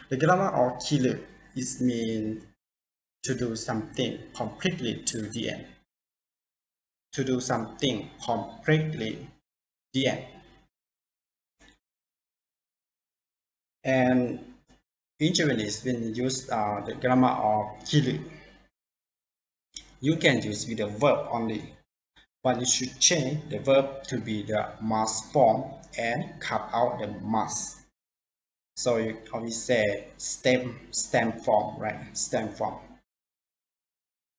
The grammar of kireru is mean to do something completely to the end. To do something completely the end. And in Japanese, when you use the grammar of kireru, you can use with the verb only, but you should change the verb to be the must form and cut out the must. So you always say stem form, right? Stem form.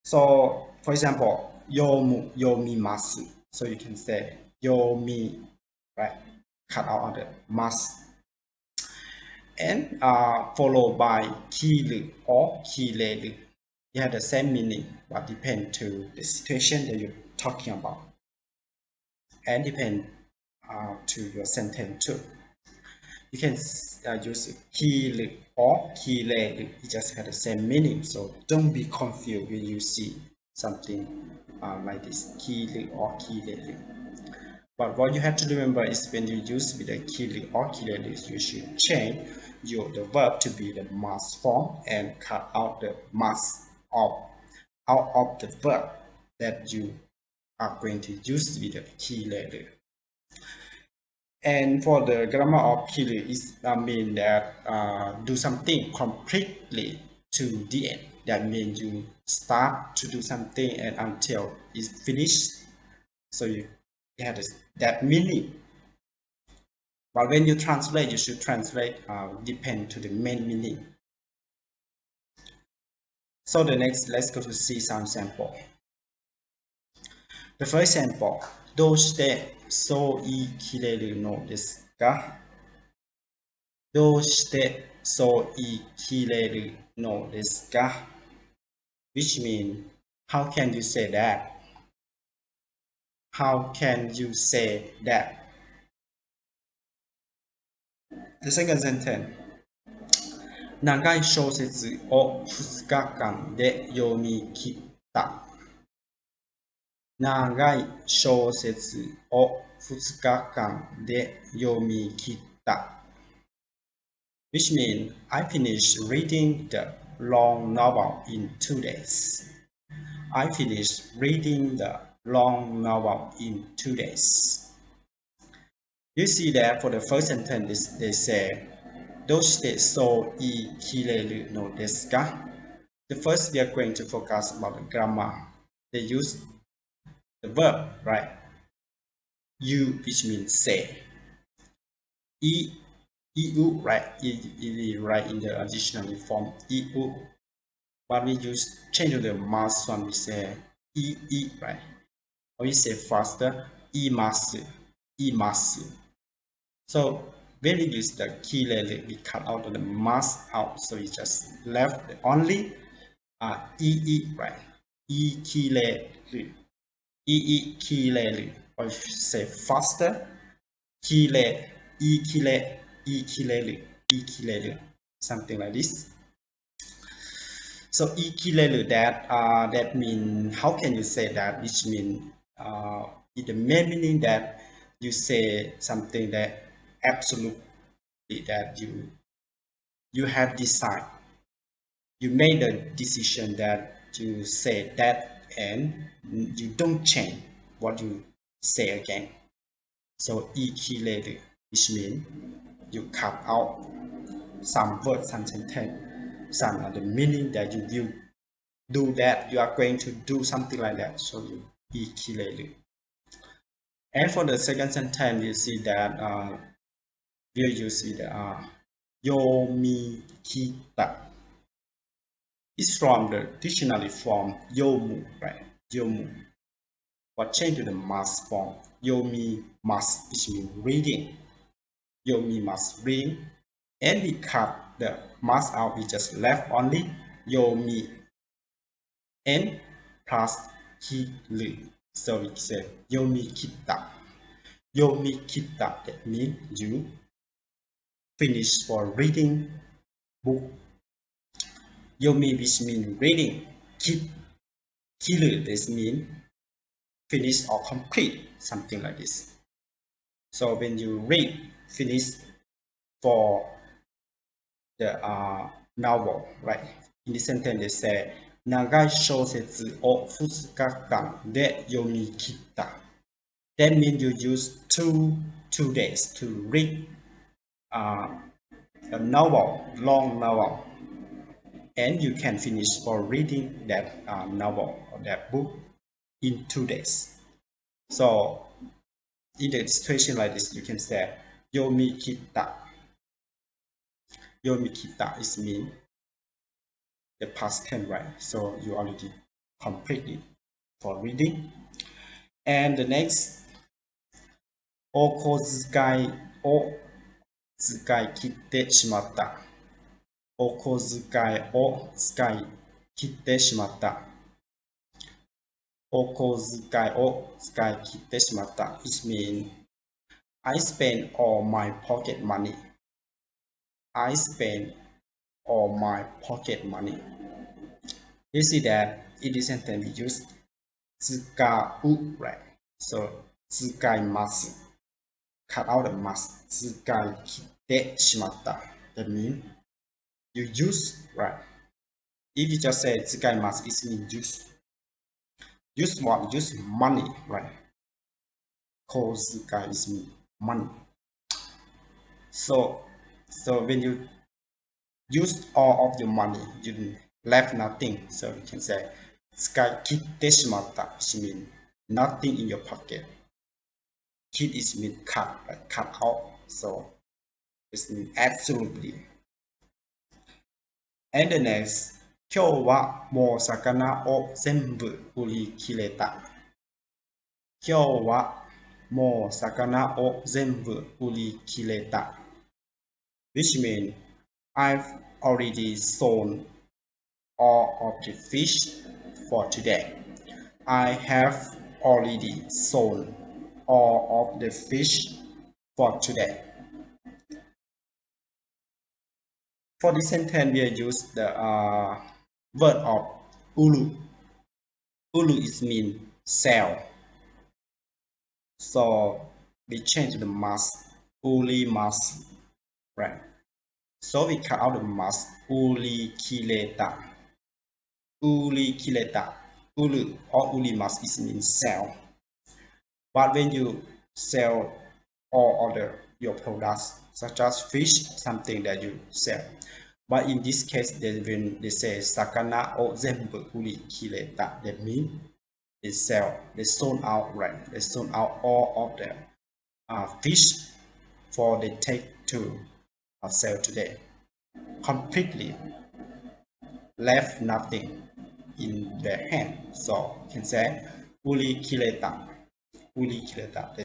So for example, yomimasu. So you can say yomi, right? Cut out the must. And followed by kireru or kireru. You have the same meaning, but depend to the situation that you're talking about, and depend to your sentence too. You can use kireru or kireru. It just has the same meaning, so don't be confused when you see something like this, kireru or kireru. But what you have to remember is when you use with the kireru or kireru, you should change the verb to be the must form and cut out the must out of the verb that you are going to use with the kireru. And for the grammar of kireru, it means that do something completely to the end. That means you start to do something and until it's finished. So you have that meaning. But when you translate, you should translate depend to the main meaning. So let's go to see some sample. The first sample, どうしてそう言い切れるのですか? どうしてそう言い切れるのですか? Which means, how can you say that? How can you say that? The second sentence, 長い小説を2日間で読み切った。長い小説を2日間で読み切った。Which means, I finished reading the long novel in 2 days. I finished reading the long novel in 2 days. You see that for the first sentence, they say, どうしてそう言い切れるのですか? The first, we are going to focus about the grammar. They use the verb, right? You, which means say. Eu, right? It right in the additional form eu. But we change to the must one, we say right? Or we say faster, imasu. So when we use the kireru, we cut out the must out, so we just left only right? Kireru. Kireru. Or if you say faster, kireru, something like this. So ikireru, that mean, how can you say that? Which mean the main meaning that you say something that absolutely that you have decided. You made a decision that you say that and you don't change what you say again. So ikireru, which means you cut out some words, some sentence, some of the meaning that you will do that, you are going to do something like that, so you ikireru. And for the second sentence, you see that we'll use it yomikita. It's from the dictionary form yomu, right? Yomu. But change to the must form, yomi must, which means reading. Yomi must read, and we cut the must out, we just left only yomi and plus kireru. So we say yomikita. Yomikita, that means you finish for reading book. Yomi, which means reading. Kireru, this means finish or complete, something like this. So when you read, finish for the novel, right? In this sentence, they say, 長い小説を2日間で読み切った。That means you use two days to read a novel, long novel, and you can finish for reading that novel or that book in 2 days. So in a situation like this, you can say yomikitta. Yomikitta is mean the past tense, right? So you already completed for reading. And the next, お小遣いを使い切ってしまった。お小遣いを使い切ってしまった。お小遣いを使い切ってしまった。It means I spend all my pocket money. I spend all my pocket money. You see that in this sentence we use 使う, right? So 使います. Cut out the must. 使い切ってしまった. That means you use, right? If you just say 使います, it means use. Use what? Use money, right? 小遣い is mean money. So when you used all of your money, you left nothing. So you can say 使い切ってしまった it means nothing in your pocket. Kid is mean cut, like cut out. So it means absolutely. And the next, 今日はもう魚を全部売り切れた。今日はもう魚を全部売り切れた。Which means I've already sold all of the fish for today. I have already sold all of the fish for today. For this sentence, we use the word of ulu. Ulu is mean sell. So we change the must, uli must, right? So we cut out the must, uli kileta. Uli kileta. Ulu or uli must is mean sell. But when you sell all other your products, such as fish, something that you sell. But in this case, when they say sakana o zenbu uli kileta, that means they sold out, right? They sold out all of the fish for they take to sell today. Completely left nothing in their hand. So you can say uli kileta. Uli kileta.